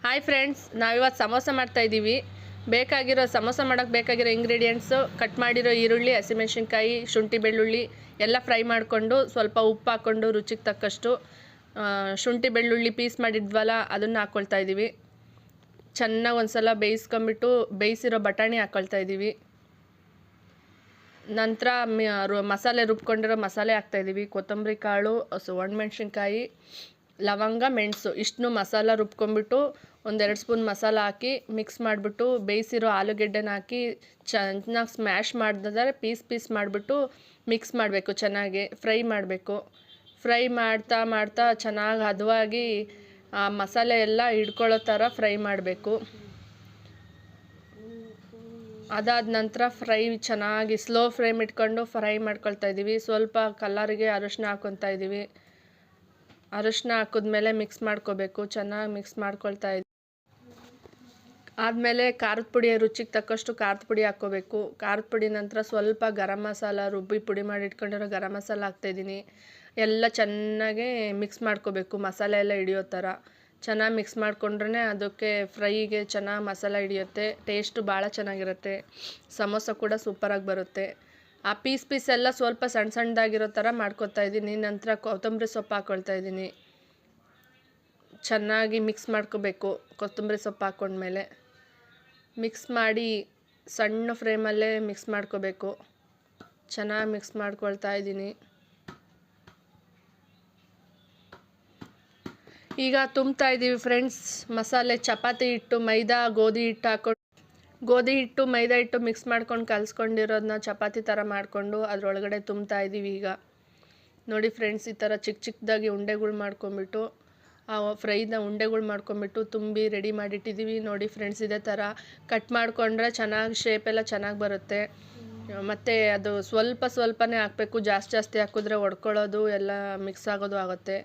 Hi friends, ನಾವಿವತ್ತು ಸಮೋಸ ಮಾಡ್ತಾಯಿದ್ದೀವಿ. ಸಮೋಸ ಮಾಡೋಕ್ಕೆ ಬೇಕಾಗಿರೋ ಇಂಗ್ರೀಡಿಯೆಂಟ್ಸು: ಕಟ್ ಮಾಡಿರೋ ಈರುಳ್ಳಿ, ಹಸಿಮೆಣ್ಸಿನ್ಕಾಯಿ, ಶುಂಠಿ ಬೆಳ್ಳುಳ್ಳಿ ಎಲ್ಲ ಫ್ರೈ ಮಾಡಿಕೊಂಡು ಸ್ವಲ್ಪ ಉಪ್ಪು ಹಾಕ್ಕೊಂಡು ರುಚಿಗೆ ತಕ್ಕಷ್ಟು ಶುಂಠಿ ಬೆಳ್ಳುಳ್ಳಿ ಪೀಸ್ ಮಾಡಿದ್ವಲ್ಲ ಅದನ್ನು ಹಾಕ್ಕೊಳ್ತಾ ಇದ್ದೀವಿ. ಚೆನ್ನಾಗಿ ಒಂದು ಸಲ ಬೇಯಿಸ್ಕೊಂಬಿಟ್ಟು ಬೇಯಿಸಿರೋ ಬಟಾಣಿ ಹಾಕ್ಕೊಳ್ತಾ ಇದ್ದೀವಿ. ನಂತರ ಮಸಾಲೆ ರುಬ್ಕೊಂಡಿರೋ ಮಸಾಲೆ ಹಾಕ್ತಾಯಿದ್ದೀವಿ. ಕೊತ್ತಂಬರಿ ಕಾಳು, ಒಣಮೆಣ್ಸಿನ್ಕಾಯಿ, ಲವಂಗ, ಮೆಣಸು ಇಷ್ಟನ್ನು ಮಸಾಲ ರುಬ್ಕೊಂಡ್ಬಿಟ್ಟು 1-2 ಸ್ಪೂನ್ ಮಸಾಲ ಹಾಕಿ ಮಿಕ್ಸ್ ಮಾಡಿಬಿಟ್ಟು ಬೇಯಿಸಿರೋ ಆಲೂಗೆಡ್ಡೆನ ಹಾಕಿ ಚೆನ್ನಾಗಿ ಸ್ಮ್ಯಾಶ್ ಮಾಡಿದ್ರೆ ಪೀಸ್ ಮಾಡಿಬಿಟ್ಟು ಮಿಕ್ಸ್ ಮಾಡಬೇಕು. ಚೆನ್ನಾಗಿ ಫ್ರೈ ಮಾಡಬೇಕು. ಫ್ರೈ ಮಾಡ್ತಾ ಚೆನ್ನಾಗಿ ಹದವಾಗಿ ಆ ಮಸಾಲೆ ಎಲ್ಲ ಹಿಡ್ಕೊಳ್ಳೋ ಥರ ಫ್ರೈ ಮಾಡಬೇಕು. ಅದಾದ ನಂತರ ಚೆನ್ನಾಗಿ ಸ್ಲೋ ಫ್ಲೇಮ್ ಇಟ್ಕೊಂಡು ಫ್ರೈ ಮಾಡ್ಕೊಳ್ತಾ ಇದ್ದೀವಿ. ಸ್ವಲ್ಪ ಕಲರಿಗೆ ಅರಿಶಿನ ಹಾಕ್ಕೊತಾ ಇದ್ದೀವಿ. ಅರಿಶಿನ ಹಾಕಿದ್ಮೇಲೆ ಮಿಕ್ಸ್ ಮಾಡ್ಕೋಬೇಕು. ಚೆನ್ನಾಗಿ ಮಿಕ್ಸ್ ಮಾಡ್ಕೊಳ್ತಾ ಇದ್ದೀವಿ. ಆದಮೇಲೆ ಖಾರದ ಪುಡಿ, ರುಚಿಗೆ ತಕ್ಕಷ್ಟು ಖಾರದ ಪುಡಿ ಹಾಕ್ಕೋಬೇಕು. ಖಾರದ ಪುಡಿ ನಂತರ ಸ್ವಲ್ಪ ಗರಂ ಮಸಾಲ, ರುಬ್ಬಿ ಪುಡಿ ಮಾಡಿ ಇಟ್ಕೊಂಡಿರೋ ಗರಂ ಮಸಾಲ ಹಾಕ್ತಾಯಿದ್ದೀನಿ. ಎಲ್ಲ ಚೆನ್ನಾಗಿ ಮಿಕ್ಸ್ ಮಾಡ್ಕೋಬೇಕು. ಮಸಾಲೆ ಎಲ್ಲ ಹಿಡಿಯೋ ಥರ ಚೆನ್ನಾಗಿ ಮಿಕ್ಸ್ ಮಾಡ್ಕೊಂಡ್ರೆ ಅದಕ್ಕೆ ಫ್ರೈಗೆ ಚೆನ್ನಾಗಿ ಮಸಾಲ ಹಿಡಿಯುತ್ತೆ. ಟೇಸ್ಟು ಭಾಳ ಚೆನ್ನಾಗಿರುತ್ತೆ. ಸಮೋಸ ಕೂಡ ಸೂಪರಾಗಿ ಬರುತ್ತೆ. ಆ ಪೀಸ್ ಎಲ್ಲ ಸ್ವಲ್ಪ ಸಣ್ಣದಾಗಿರೋ ಥರ ಮಾಡ್ಕೊತಾ ಇದ್ದೀನಿ. ನಂತರ ಕೊತ್ತಂಬರಿ ಸೊಪ್ಪು ಹಾಕ್ಕೊಳ್ತಾ ಇದ್ದೀನಿ. ಚೆನ್ನಾಗಿ ಮಿಕ್ಸ್ ಮಾಡ್ಕೋಬೇಕು. ಕೊತ್ತಂಬರಿ ಸೊಪ್ಪು ಹಾಕ್ಕೊಂಡ್ಮೇಲೆ ಮಿಕ್ಸ್ ಮಾಡಿ ಸಣ್ಣ ಫ್ಲೇಮಲ್ಲೇ ಮಿಕ್ಸ್ ಮಾಡ್ಕೋಬೇಕು. ಚೆನ್ನಾಗಿ ಮಿಕ್ಸ್ ಮಾಡ್ಕೊಳ್ತಾ ಇದ್ದೀನಿ. ಈಗ ತುಂಬ್ತಾ ಇದ್ದೀವಿ ಫ್ರೆಂಡ್ಸ್ ಮಸಾಲೆ. ಚಪಾತಿ ಹಿಟ್ಟು, ಮೈದಾ, ಗೋಧಿ ಹಿಟ್ಟು, ಮೈದಾ ಹಿಟ್ಟು ಮಿಕ್ಸ್ ಮಾಡ್ಕೊಂಡು ಕಲಿಸ್ಕೊಂಡಿರೋದನ್ನ ಚಪಾತಿ ಥರ ಮಾಡಿಕೊಂಡು ಅದರೊಳಗಡೆ ತುಂಬ್ತಾ ಇದ್ದೀವಿ. ಈಗ ನೋಡಿ ಫ್ರೆಂಡ್ಸ್, ಈ ಥರ ಚಿಕ್ಕದಾಗಿ ಉಂಡೆಗಳು ಮಾಡ್ಕೊಂಬಿಟ್ಟು ಆ ಫ್ರೈನ ಉಂಡೆಗಳು ಮಾಡ್ಕೊಂಬಿಟ್ಟು ತುಂಬಿ ರೆಡಿ ಮಾಡಿಟ್ಟಿದ್ದೀವಿ. ನೋಡಿ ಫ್ರೆಂಡ್ಸ್, ಇದೇ ಥರ ಕಟ್ ಮಾಡಿಕೊಂಡ್ರೆ ಚೆನ್ನಾಗಿ ಶೇಪೆಲ್ಲ ಚೆನ್ನಾಗಿ ಬರುತ್ತೆ. ಮತ್ತು ಅದು ಸ್ವಲ್ಪನೇ ಹಾಕಬೇಕು. ಜಾಸ್ತಿ ಹಾಕಿದ್ರೆ ಒಡ್ಕೊಳ್ಳೋದು ಎಲ್ಲ ಮಿಕ್ಸ್ ಆಗೋದು ಆಗುತ್ತೆ.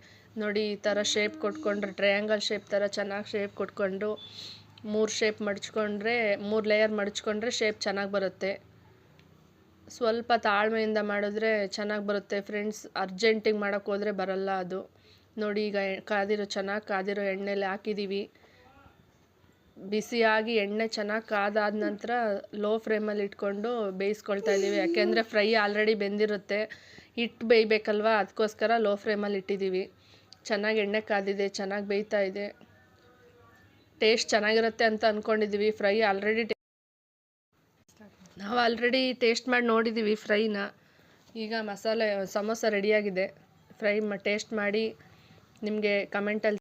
ನೋಡಿ ಈ ಥರ ಶೇಪ್ ಕೊಟ್ಕೊಂಡ್ರೆ ಟ್ರಯಾಂಗಲ್ ಶೇಪ್ ಥರ ಚೆನ್ನಾಗಿ ಶೇಪ್ ಕೊಟ್ಕೊಂಡು 3 ಶೇಪ್ ಮಡಚ್ಕೊಂಡ್ರೆ 3 ಲೇಯರ್ ಮಡಚ್ಕೊಂಡ್ರೆ ಶೇಪ್ ಚೆನ್ನಾಗಿ ಬರುತ್ತೆ. ಸ್ವಲ್ಪ ತಾಳ್ಮೆಯಿಂದ ಮಾಡಿದ್ರೆ ಚೆನ್ನಾಗಿ ಬರುತ್ತೆ ಫ್ರೆಂಡ್ಸ್. ಅರ್ಜೆಂಟಿಗೆ ಮಾಡೋಕ್ಕೆ ಹೋದರೆ ಬರಲ್ಲ ಅದು. ನೋಡಿ ಈಗ ಚೆನ್ನಾಗಿ ಕಾದಿರೋ ಎಣ್ಣೆಲಿ ಹಾಕಿದ್ದೀವಿ. ಬಿಸಿಯಾಗಿ ಎಣ್ಣೆ ಚೆನ್ನಾಗಿ ಕಾದಾದ ನಂತರ ಲೋ ಫ್ಲೇಮಲ್ಲಿ ಇಟ್ಕೊಂಡು ಬೇಯಿಸ್ಕೊಳ್ತಾ ಇದ್ದೀವಿ. ಯಾಕೆಂದರೆ ಫ್ರೈ ಆಲ್ರೆಡಿ ಬೆಂದಿರುತ್ತೆ. ಹಿಟ್ಟು ಬೇಯಬೇಕಲ್ವ, ಅದಕ್ಕೋಸ್ಕರ ಲೋ ಫ್ಲೇಮಲ್ಲಿ ಇಟ್ಟಿದ್ದೀವಿ. ಚೆನ್ನಾಗಿ ಎಣ್ಣೆ ಕಾದಿದೆ, ಚೆನ್ನಾಗಿ ಬೇಯ್ತಾ ಇದೆ. ಟೇಸ್ಟ್ ಚೆನ್ನಾಗಿರುತ್ತೆ ಅಂತ ಅಂದ್ಕೊಂಡಿದ್ದೀವಿ. ನಾವು ಆಲ್ರೆಡಿ ಟೇಸ್ಟ್ ಮಾಡಿ ನೋಡಿದ್ದೀವಿ ಫ್ರೈನ. ಈಗ ಸಮೋಸ ರೆಡಿಯಾಗಿದೆ. ಟೇಸ್ಟ್ ಮಾಡಿ ನಿಮಗೆ ಕಮೆಂಟಲ್ಲಿ